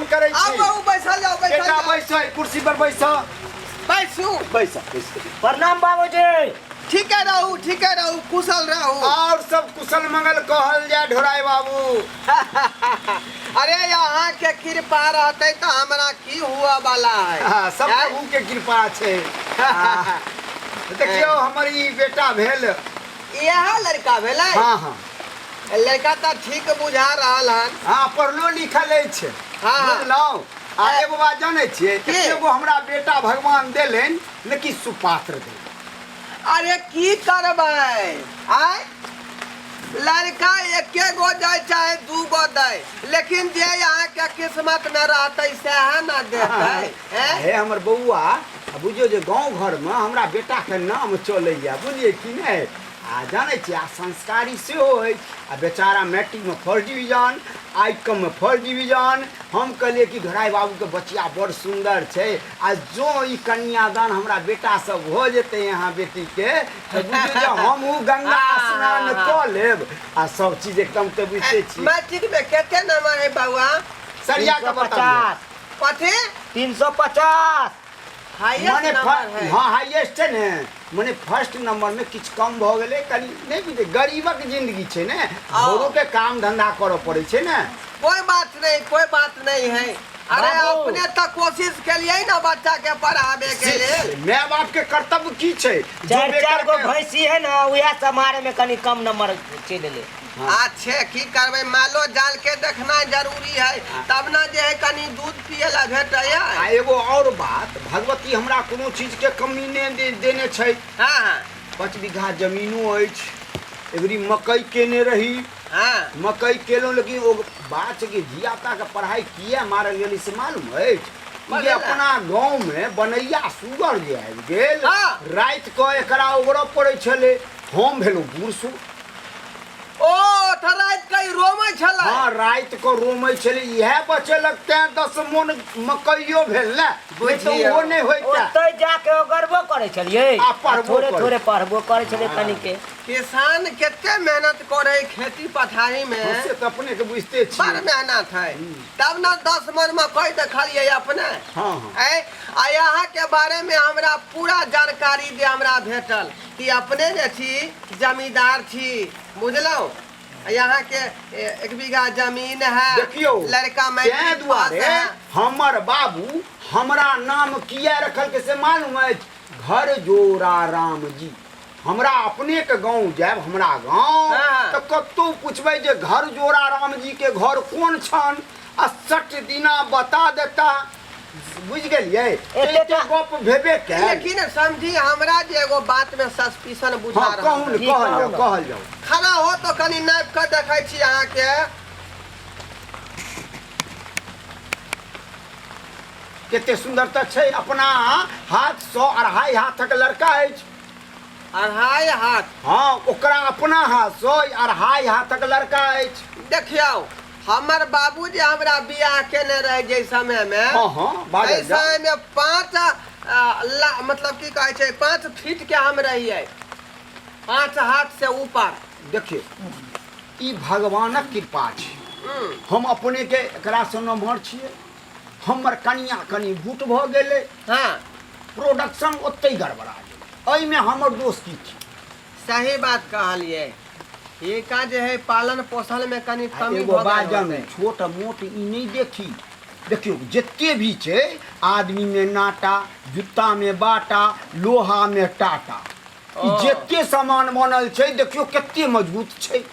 प्रणाम करे छी। आओ बाबू बैठल जाओ बेटा बैसो कुर्सी पर बैसो। बैसू बैसो। प्रणाम बाबूजी। ठीक रहू कुशल रहू। और सब कुशल मंगल कहल जाए ढोराई बाबू। अरे यहाँ के कृपा रहते तो हमरा की हुआ वाला है। हाँ, सब प्रभु के कृपा छे। देखियो हमर ई बेटा भेल। यह लड़का भेलै। हाँ लड़का तो ठीक बुझा रहल हन। हाँ पढ़लो लिखल छे। हाँ। बुझलौं। आ एगो बात जाने छियै, एगो हमरा बेटा भगवान देलन लेकिन सुपात्र देलन। अरे की करबै आय लड़का एके गो जाए चाहे दू गो दे, लेकिन जे यहाँ के किस्मत में रहते सह न देते। हे हमर बउआ बुझियो जे गांव घर में हमरा बेटा के नाम चलैया बुझिए कि नहीं। आ जाने छी आ संस्कारी से हो आ बेचारा मैट्रिक में फर्स्ट डिवीजन आइकम में फर्स्ट डिवीजन। हम कहलिए कि घराई बाबू के बचिया बड़ सुंदर छे। आ जो ई कन्यादान हमरा बेटा सब हो जेते यहाँ बेटी के तो बुझियो जे हम गंगा स्नान क लेब आ सब चीज एकदम तो बुझते छी। मैट्रिक में केते नंबर है बाबूआ? सरिया का 350। कथी 350 हाईएस्ट नंबर है। हाँ हाईएस्ट है ने मने फर्स्ट नंबर में किछ कम भ गेले कनी नहीं बुझे गरीबक जिंदगी छे ने। घरों के काम धंधा करे पड़े छे ने। कोई बात नहीं है। अरे अपने तो कोशिश के लिए ना बच्चा के पढ़ावे के लिए। माँ बाप के कर्तव्य की छे? चार गो भैंसी है ना वह समारे में कनी कम नंबर चले ले। अच्छे की करबे मालो जाल के देखना जरूरी है तब ना जे है कनी दूध पिए ला भेटे। आ एगो और बात भगवती हमरा कोनो चीज के कमी ने देने छे। हाँ 5 बीघा जमीनो अछि। एबरी मकई केने रही। हाँ मकई केलो लेकिन ओ बात के धियापुता के पढ़ाई किया मारल गेली से मालूम है? ये अपना गांव में बनैया सुगर जे आबि गेल। हाँ। रात को एकरा ओगरो पड़े छले। हम भेलु बूढ़ सूढ़। ओ तो रात कई रोमे छला। हाँ रात को रोमे छले। यह बचे लगते हैं 10 मन मकइयो भेल ना। तो वो नहीं होता। ओतै जाके गरबो करे छलिए। आ पढ़बो थोड़े पढ़बो करे छले तनी के। किसान केते मेहनत करे खेती पथारी में। से तो अपने के बुझते छी। बड़ मेहनत है तब ना 10 मन मकई देखलिए अपने। हाँ आ यहाँ के बारे में हमरा पूरा जानकारी दे हमरा भेटल कि अपने जे छी जमींदार छी बुझलो। यहाँ के 1 बीघा जमीन है। देखियो लड़का मैट्रिक पास है। हमर बाबू हमरा नाम किया रखल के से मालूम है? घर जोरा राम जी। हमरा अपने के गांव जाब हमरा गांव तो कतो पूछबे जे घर जोरा राम जी के घर कौन छन 60 दिना बता देता। बुझ गेलिए एते गप भेबे के। लेकिन समझी हमरा जे एगो बात में सस्पिशन बुझा रहा है। कहल जाओ खड़ा हो तो कनी नाप के देखै छी अहाँ के। केते सुंदरता छे। अपना हाथ 100 2.5 हाथ का लड़का है। 2.5 हाथ। हाँ ओकरा अपना हाथ 100 2.5 हाथ का लड़का है। देखियो हमर बाबू जे हमरा बियाह केने रहे जे समय में। हाँ समय में 5 मतलब की कहे छै 5 फीट के हम रहिए 5 हाथ से ऊपर। देखिए ई भगवानक कृपा छै। हम अपने के एकरा से नमहर छिए। हमर कनिया कनी भूत भ गेले। हाँ प्रोडक्शन ओते गड़बड़ा गेल। एहि में हमर दोस्त की थी? सही बात कहलिए। ये का जे है पालन पोषण में कनी कमी एगो बाजन छोट मोट ई नहीं देखी। देखियो जितने भी छे आदमी में नाटा जूता में बाटा लोहा में टाटा जितने सामान बनल छे देखियो कितने मजबूत छे।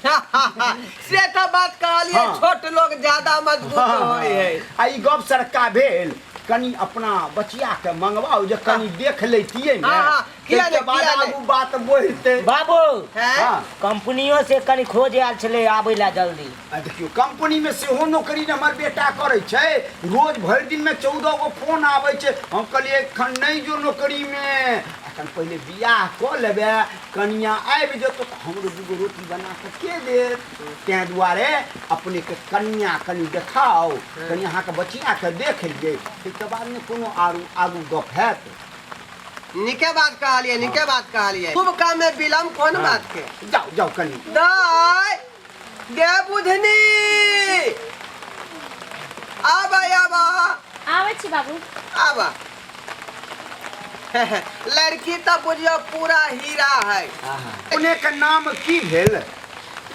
से तो बात कहलिए। हाँ। छोट लोग ज्यादा मजबूत होय है। आ ई गप सरका भेल कनी अपना बचिया के मंगवाओ जे कनी देख लेतिए ने। किया के बाद आगू बात बोलते। बाबू हाँ कंपनियों से कनी खोज आयल छले आबै ला जल्दी। देखियो कंपनी में सेहो नौकरी हमर बेटा करे छे। रोज भर दिन में 14 गो फोन आवे छे। हम कहलिए एखन नहीं जो नौकरी में एखन पहले बियाह क लेबे कनिया आबि जतो तो हमरो 2 गो रोटी बना के दे। तै दुआरे अपने के कनिया कनी देखाओ कनी अहाँ के बचिया के देख लिए के बाद में कोनो आगू गप हैत। निके बात कहलिए निके बात कहलिए। शुभ काम में विलम्ब कौन बात के। जाओ कनी दाई गे बुझनी आबा आबा आबै छी बाबू। आबा लड़की तो बुझियो पूरा हीरा है। अपने के नाम की भेल?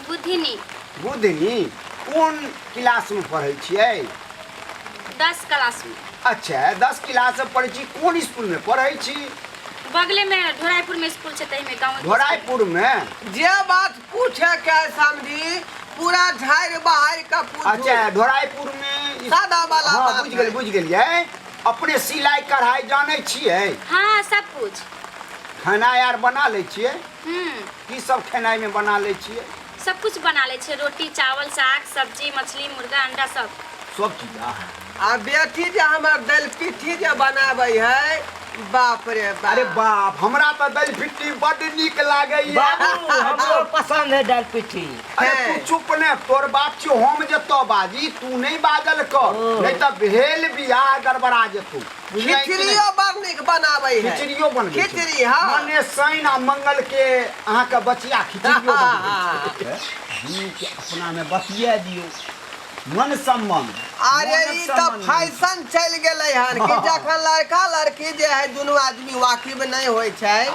बुधिनी। बुधनी। कोन क्लास में पढ़ै छियै? 10 क्लास में। अच्छा 10 क्लास में पढ़ै छी। कोन स्कूल में पढ़ै छी? बगले में ढोराईपुर में स्कूल छै, तही में गाँव। ढोराईपुर में? जे बात पूछे के समझी पूरा झाड़ बहार का पूछू। अच्छा ढोराईपुर में सादा वाला हाँ बात है। बुझ गेलियै। अपने सिलाई कढ़ाई जानै छियै? हाँ सब कुछ। खाना यार बना लै छियै? हम्म। की सब खेनाई में बना लै छियै? सब कुछ बना ले छे, रोटी चावल साग सब्जी मछली मुर्गा अंडा सब। सब चीज। आ बेटी जे हमर दल पिट्ठी जे बनाबै है, बाप रे बाप। अरे बाप, हमरा तो दही पिट्ठी बड़ नीक लागैया। बाबू हमरो पसंद है दाल पिट्ठी। अरे तू चुप ने, तोर बाप छियो, हम जतो बाजी तू नहीं बाजल कर, नहीं तो भेल बियाह गड़बड़ा जेतू। खिचड़ियो बड़ नीक बनाबै है। खिचड़ियो बनबै छै। खिचड़ी हाँ। मने शनि आ मंगल के अहाँ के बचिया खिचड़ियो बनबै छै। हमनी के अपना में बतिया दियो मन सम्मान। अरे ई तो फैशन चल गेलै हन कि जखन लड़का लड़की जे है दुनू आदमी वाकिफ नहीं होय छै।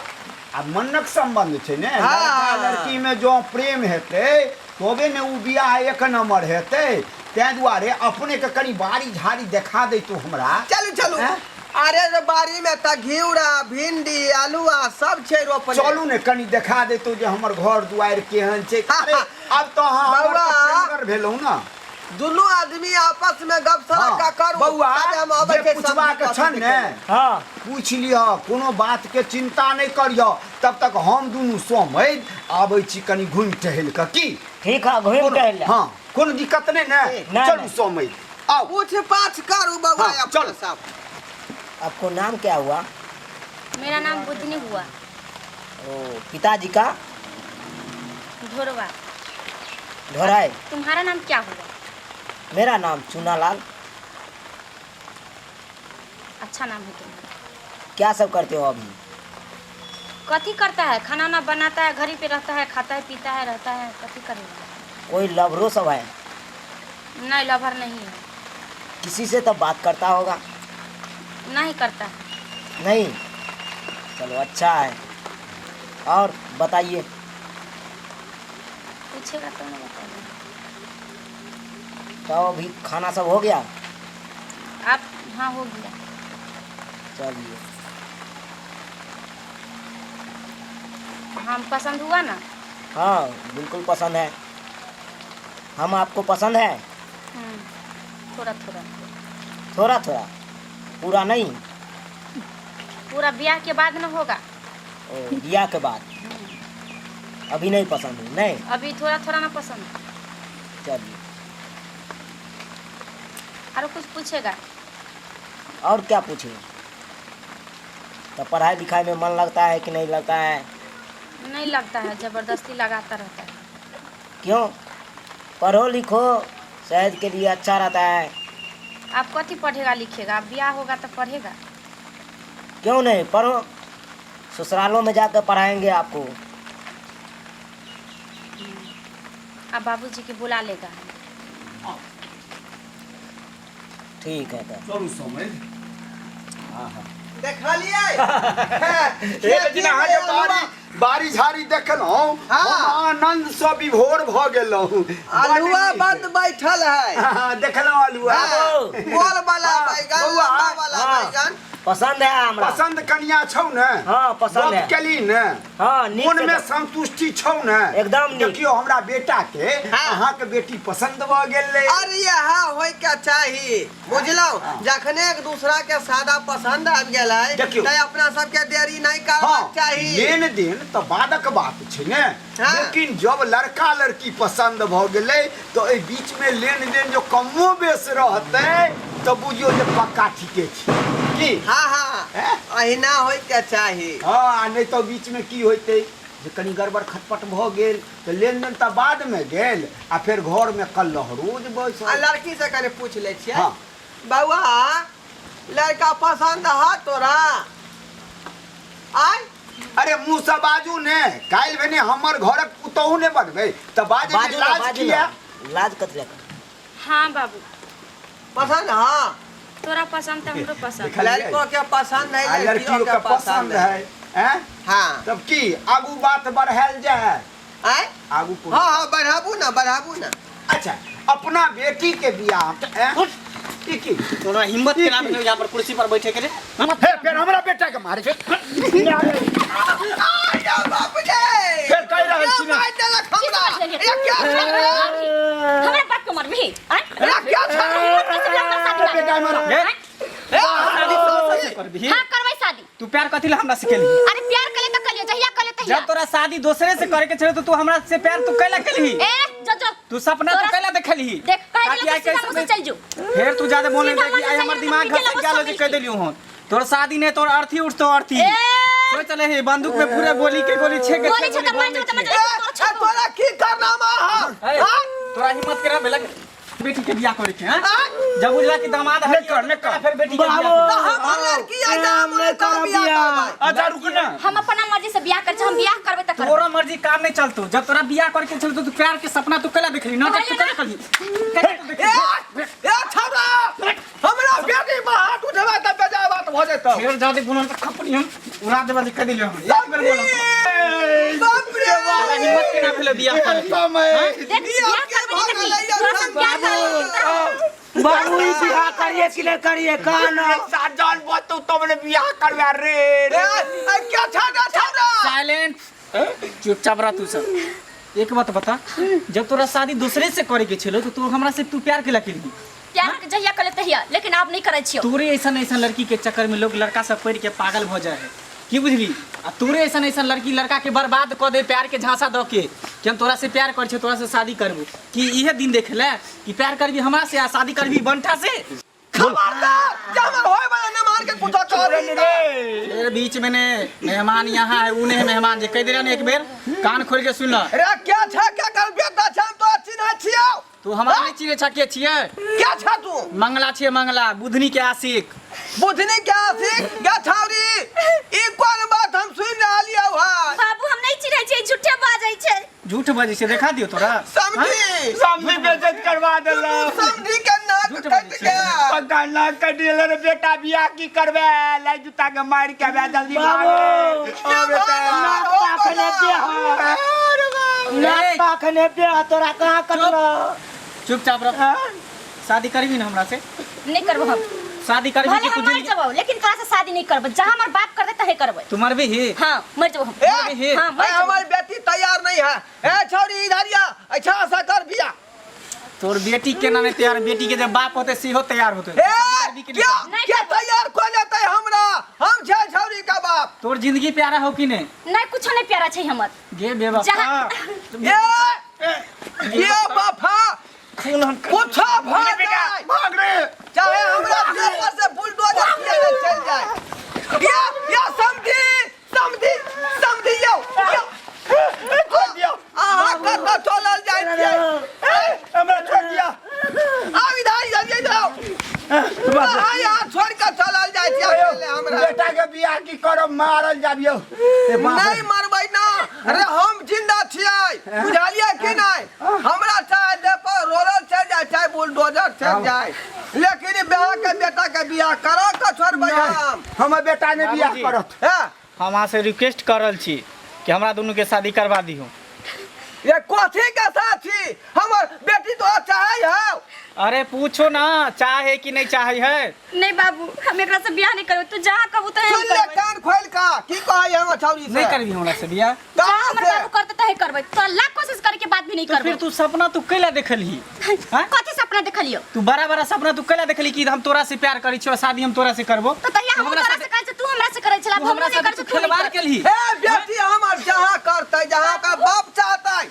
आ मनक संबंध छै ने, हाँ। लड़का लड़की में जो प्रेम हेतै तबे ने उ बियाह एक नंबर हेतै। तै दुआरे अपने के कनी बारी झाड़ी देखा दे तू हमरा। चलू चलू। हैं? अरे रे बाड़ी में त घिउरा भिंडी आलूआ सब छै रोपल। चलू ने कनी देखा दे तू जे हमर घर दुआर केहन छै। हाँ, अरे हाँ। अब तो अहाँ हमर बौआ। प्रेमगर भेलौ ना। दुनू आदमी आपस में गपसला का करू। बौआ तबे हम अबै जे के पुछबा के सब्जी छन ने हाँ पूछ लियो, कोनो बात के चिंता नहीं करियो। तब तक हम दुनू सोमैद आबै छी कनी घुम टहल के की। ठीक है घूम टहल ले। हाँ कोनो दिक्कत नहीं ने। नहीं, चलू नहीं। सोमैद आओ। पूछ पाछ करू बउआ। हाँ, अपना चल। सब। आपको नाम क्या हुआ? मेरा नाम बुधनी हुआ। ओ पिताजी का? ढोरवा। ढोराई। तुम्हारा नाम क्या हुआ? मेरा नाम चूनालाल। अच्छा नाम है तुम्हारा। क्या सब करते हो अभी? कथी करता है? खाना ना बनाता है, घर ही पे रहता है, खाता है पीता है रहता है, कथी करेगा? कोई लवरो सब है? नहीं लवर नहीं है। किसी से तो बात करता होगा? नहीं करता। नहीं। चलो अच्छा है। और बताइए। पूछेगा तो मैं बताऊंगा। तो अभी खाना सब हो गया? आप हाँ हो गया। चलिए। हम पसंद हुआ ना? हाँ बिल्कुल पसंद है। हम आपको पसंद है? थोड़ा थोड़ा। थोड़ा थोड़ा, पूरा नहीं? पूरा ब्याह के बाद न होगा। ओ बियाह के बाद? अभी नहीं पसंद है? नहीं अभी थोड़ा थोड़ा ना पसंद। चलिए। और कुछ पूछेगा? और क्या पूछे? तो पढ़ाई लिखाई में मन लगता है कि नहीं लगता है? नहीं लगता है, जबरदस्ती लगाता रहता है। क्यों? पढ़ो लिखो, सेहत के लिए अच्छा रहता है। आप कथी पढ़ेगा लिखेगा? अब ब्याह होगा तो पढ़ेगा। क्यों नहीं, पढ़ो। ससुरालों में जाकर पढ़ाएंगे आपको। अब बाबूजी के बुला लेगा। ठीक है तो। चलू सोमैद। देखलिए। एक दिन अहाँ के बारी झाड़ी देखलहुँ, हाँ। हम आनंद से विभोर भ गेलहुँ। आलूआ बंद बैठल है। हाँ, देखलहुँ आलूआ। हाँ। गोल वाला बैगन, बौआ। लंबा वाला हाँ। बैगन। पसंद है हमरा। पसंद कनिया छौ ने? हाँ पसंद है। गप केली ने? हाँ नीक मन से में गप। संतुष्टि छौ ने? एकदम नीक। देखियो हमरा बेटा के अहाँ के बेटी पसंद भ गेलै। अरे यहाँ होय के चाही, बुझलौ? जखने एक दूसरा के सादा पसंद आबि गेलै देखियौ। त अपना सबके देरी नहीं हाँ, करबाक चाही। लेन देन तो बादक बात छै ने। हाँ। लेकिन जब लड़का लड़की पसंद भ गेलै तो एहि बीच में लेन देन जो कमो बेस रहतै तो बुझियो जे पक्का ठीके छै की। हाँ हाँ हैं? अहिना होय के चाही। हाँ नहीं तो बीच में की होते जे कनी गड़बड़ खटपट भ गेल तो लेन देन तो बाद में गेल आ फिर घर में कलह रोज आ बैस। लड़की से कने पूछ ले छियै। हाँ। बउआ लड़का पसंद है तोरा? आय अरे मुँह से बाजू ने, काल्हि भेने हमर घरक पुतहु ने बनबै तो बाजे में बाजू ना, लाज बाजू किया? ना। लाज कथी लगा? हाँ बाबू। पसंद हाँ तोरा पसंद है हमरो पसंद देखा- लड़कों के पसंद है लड़कियों के पसंद है हैं? हाँ तब की आगू बात बढ़ायल जाए आय आगू को हाँ हाँ बढ़ाबू ना अच्छा अपना बेटी के बियाह हैं? की तोरा हिम्मत के नाम यहाँ पर कुर्सी पर बैठे के रे फिर हमरा बेटा के मारे आया बाप रे फिर कह रहल छी ना मार देलक हमरा ये क्या हमरा बात को मरबी हैं ये क्या बेटा मारा शादी तोरा से करबी हां करबै शादी तू प्यार कथी ला हमरा से केली अरे प्यार कले त कलियो जहिया कले तहिया जब तोरा शादी दूसरे से करे के छले तो तू हमरा से प्यार तू कैला केली ए जो तू सपना तू कैला देखली देख ताकि पहले आइ तो कैसे चल जो फिर तू ज्यादा बोलने सीधा लगी आई मन से हमर दिमाग निकल घसक वो गेलो सब जे कह देलियो हन तोर शादी ने तोर अर्थी उठ तो अर्थी ए सोच चले हे बंदूक में पूरे गोली के गोली छे के गोली छे त मार जो त मजा तोरा की करना मा तोरा हिम्मत करा बेला बेटी के बियाह करे के हां जब बुझला कि दामाद है कर फिर बेटी के बियाह हम लड़की आ जाम ने कर बिया अच्छा रुक ना हम अपना मर्जी से बियाह कर हम बियाह करबै त कर तोरा मर्जी काम नहीं चलतो जब तोरा बियाह करे के चलतो तू प्यार के सपना तू कैला देखली ना तू कैला कली ए छौरा हमरा बेटी में हाथ उठेबा त बेजा बात भ जेतौ फिर जादे बोलन त खपनी हम उड़ा देबा जे कह दिलियो हम एक बेर बोलन बाप रे बाप तोरा हिम्मत के ना भेले बियाह करे देख बियाह करबै त की तोरा से प्यार कर बाबू ई बियाह करिए कि नहीं करिए काना साजन बतू तुमने बियाह करवा रे ए क्या छौरा छौरा साइलेंट चुपचाप रह तू सब एक बात बता जब तोरा शादी दूसरे से करे के छलो तो तू हमरा से तू प्यार केला केली प्यार के जहिया कले तहिया लेकिन आप नहीं करै छियो तोरे ऐसा लड़की के चक्कर में लोग लड़का सब पढ़ के पागल हो जाए है की बुझली आ तोरे ऐसा लड़की लड़का के बर्बाद कर दे प्यार के झांसा दो के कि हम तोरा से प्यार कर छे तोरा से शादी करबो कि इहे दिन देख ले कि प्यार करबी हमरा से आ शादी करबी बंठा से खबरदार जमर होय वाला ने मार के कुछ कर फिर बीच में ने मेहमान यहाँ है उने मेहमान जे कह दिला ने एक बेर कान खोल के सुन ल रे क्या छ क्या कर बेटा छ हम तो चिन्ह छियो तू हमरा नहीं चिने छके छिए क्या छ तू मंगला छिए मंगला बुधनी के आशिक बुधनी क्या सिख क्या छौरी ई कोन बात हम सुन रहलियो है बाबू हम नहीं चिरै छियै झूठे बाजै छै झूठ बजे से देखा दियो तोरा समझी समझी बेइज्जत करवा देला समझी के नाक झूठ कट बजे गया पक्का ना कटिले रे बेटा बियाह की करबे लाई जूता के मार के बे जल्दी भाग रे ओ बेटा पाखने नहीं पाखने पे तोरा कहां कटलो चुपचाप रह शादी करबी ना हमरा से नहीं करबो हम शादी करबी भले कि हम तू मर जिंदगी जबो लेकिन तोरा से शादी नहीं करबो जहां हमर बाप कर दे तहे करबै तू मरबी ही हां मर जबो हम ए हां मर जबो हमारी बेटी तैयार नहीं है ए छौरी इधर आ अच्छा ऐसा कर बिया तोर बेटी के नामे तैयार बेटी के जब बाप होते सीहो तैयार होते ए क्या क्या तैयार को लेते हमरा हम छे छौरी का बाप तोर जिंदगी प्यारा हो कि नहीं नहीं कुछ नहीं प्यारा छै हमर गे बेवफा ये बापा कुछ भाग रे चाहे हमरा ऊपर से बुलडोजर किया न चल जाए ये समझी यो आहा कर चलल जाए हमरा छोड़ दिया आ विधाई जाओ आ यार छोड़ के चलल जाए पहले हमरा बेटा के बियाह की करब मारल जाबियो नहीं मरबै ना अरे हम जिंदा छियै बुझलियै कि नहीं हमरा चाहे दे पर रोलर चल जाए चाहे बुलडोजर चल जाए लेकिन बियाह के बेटा के बियाह करो के छोड़बै हम बेटा ने बियाह करत हम अहाँ से रिक्वेस्ट कर रहल छी कि हमरा दोनों के शादी करवा दिहो ये कथी के साथ छी हमर बेटी तो चाहे है अरे पूछो ना चाहे कि नहीं चाहे है नहीं बाबू हम एकरा से बियाह नहीं करबै तू जहां कहबू तहे सुन ले कान खोल का की कहै हम छौरी से नहीं करबी हमरा से बियाह जहां हमर बाबू करते तहे करबै तो लाख कोशिश करे के बाद भी नहीं तो करबै फिर तू सपना तू कैला देखलही हां कथी सपना देखलियो तू बड़ा बड़ा सपना तू कैला देखली कि हम तोरा से प्यार करी छियो शादी हम तोरा से करबो तो तहिया हम तोरा से करे तू हमरा से करे छला तू हमरा हमरा से से खिलवाड़ केलही ए बेटी हमर जहां करतै जहां का बाप चाहतै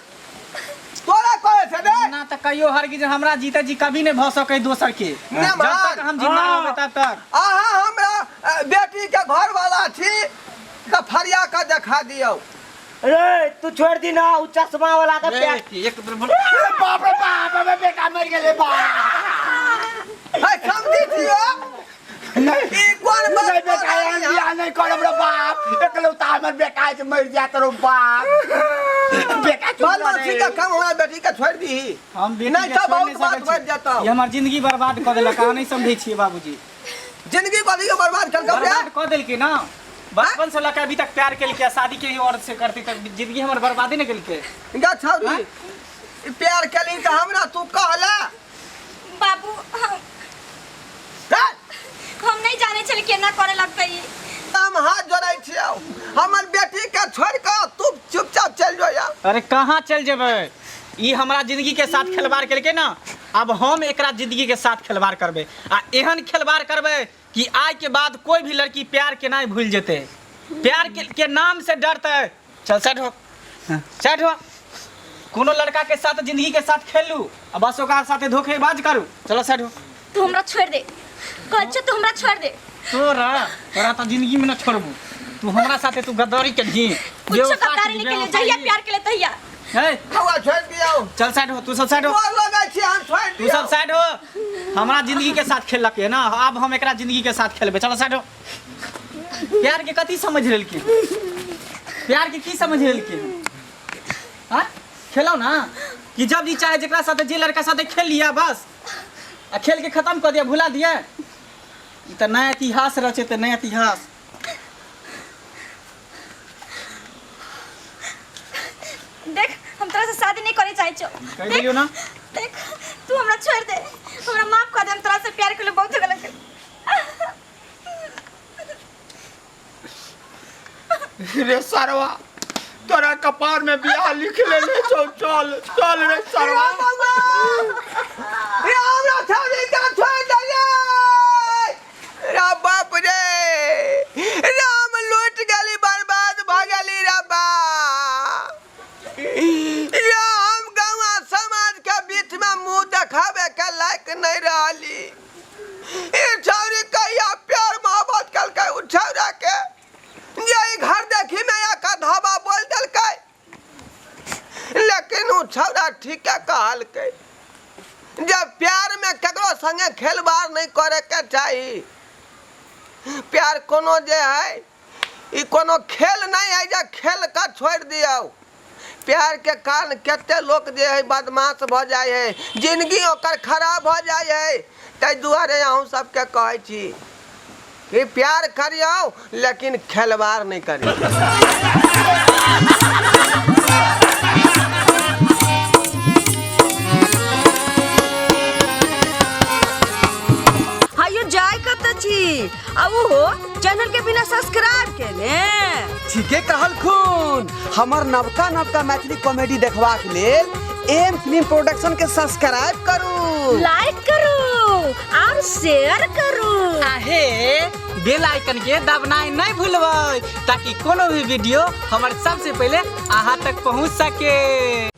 तोरा कहे छै दे ना त कहियो हरगिज हमरा जीते जी कभी नहीं भ सकै दोसर के जब तक हम जिंदा होबे तब तक आहा हमरा बेटी के घर वाला छी त फरिया के देखा दियौ रे तू छोड़ दी ना उ चश्मा वाला का प्यार एक बाप रे बाप रे बेटा मर गेले बाप है समझी छियो नहीं ई कोन बात नहीं बेटा बियाह नहीं करब रे बाप एकलौता हमर बेटा है मर जात रो बाप बेटा चुप बदमाशी का रहे। काम हमरा बेटी के छोड़ दी हम बेटी नहीं के तो छोड़ बहुत नहीं बात सकैत बढ़ छी। जाता ये हमार जिंदगी बर्बाद कऽ देलक अहाँ नहीं समझै छियै बाबूजी। जिंदगी बड़ी के बर्बाद कर के बर्बाद कऽ देलकै ना। बचपन से लड़का अभी तक प्यार केलकै शादी के औरत से करती तब जिंदगी हमर बर्बादे नहीं केलकै। गा छौरी ई प्यार केली त हमरा तू कहला बाबू हम नहीं जाने चले केना करे लगतै ई। हम हाथ जोड़ै छियौ हमर बेटी के छोड़ के तू चुपचाप चल जो या अरे कहाँ चल जेबै ई हमरा जिंदगी के साथ खिलवाड़ केलकै ना। अब हम एकरा जिंदगी के साथ खिलवाड़ करबै आ एहन खिलवाड़ करबै कि आज के बाद कोई भी लड़की प्यार के नहीं भूल जेतै। प्यार के नाम से डरतै। चल सेट हो सेट हो। कोनो लड़का के साथ जिंदगी के साथ खेलू आ बस ओकरा साथे धोखेबाज करू। चलो सेट हो। तू हमरा छोड़ दे कच्चे तू हमरा छोड़ दे। तोरा तो जिंदगी में न छोड़बू। तू हमरा साथे तू गद्दारी केलही। कुछ गद्दारी नहीं केले जहिया प्यार केले तहिया। हे हवा छोड़ दियौ चल साइड हो। तू सब साइड हो। मोर लगे छी हम छोड़ तू दियौ सब साइड हो। हमरा जिंदगी के साथ खेललक है ना अब हम एकरा जिंदगी के साथ खेलबे। चलो साइड हो। प्यार के कथी समझ लेलकी प्यार के की समझ लेलकी हां खेलो ना कि जब जी चाहे जेकरा साथे जे लड़का साथे खेल लिया बस आ खेल के खत्म कर दिया भुला दिया। ई त नया इतिहास रचे त नया इतिहास। देख हम तोरा से शादी नहीं करे चाहे छो। कह दियो ना। देख तू हमरा छोड़ दे हमरा माफ कर दे हम तोरा से प्यार के लिए बहुत गलत कर। रे सरवा तोरा कपार में बियाह लिख ले छौ। चल चल रे सरवा। ये हमरा छौरी का छोड़ दे रे बाप रे राम लूट गली बर्बाद भ गली रे बा हम गाँव समाज के बीच में मुंह देखावे के लायक नहीं रहली। ई छौरी कहिया प्यार मोहब्बत कलकै उ छौरा के यही घर देखी में एक धावा बोल देलकै लेकिन उ छौरा ठीक कहलकै जब प्यार में केकरो संगे खेलबार नहीं करे के चाहिए। प्यार कोनो जे है ई कोनो खेल नहीं है जे खेल का छोड़ दियो। प्यार के कारण केते लोग जे है बदमाश भ जाय है जिंदगी ओकर खराब हो जाय है। तै दुआरे अहूँ सबके कहै छी कि प्यार करियो लेकिन खेलवार नहीं करियो। हायो जाय कत छी अब हो चैनल के बिना सब्सक्राइब केले ठीके कहल खून हमर नवका नवका मैथिली कॉमेडी देखबाक लेल एम फिल्म प्रोडक्शन के सब्सक्राइब करू लाइक करू और शेयर करू आहे बेल आइकन के दबनाई नहीं भूलबै ताकि कोनो भी वीडियो हमर सबसे पहले अहाँ तक पहुंच सके।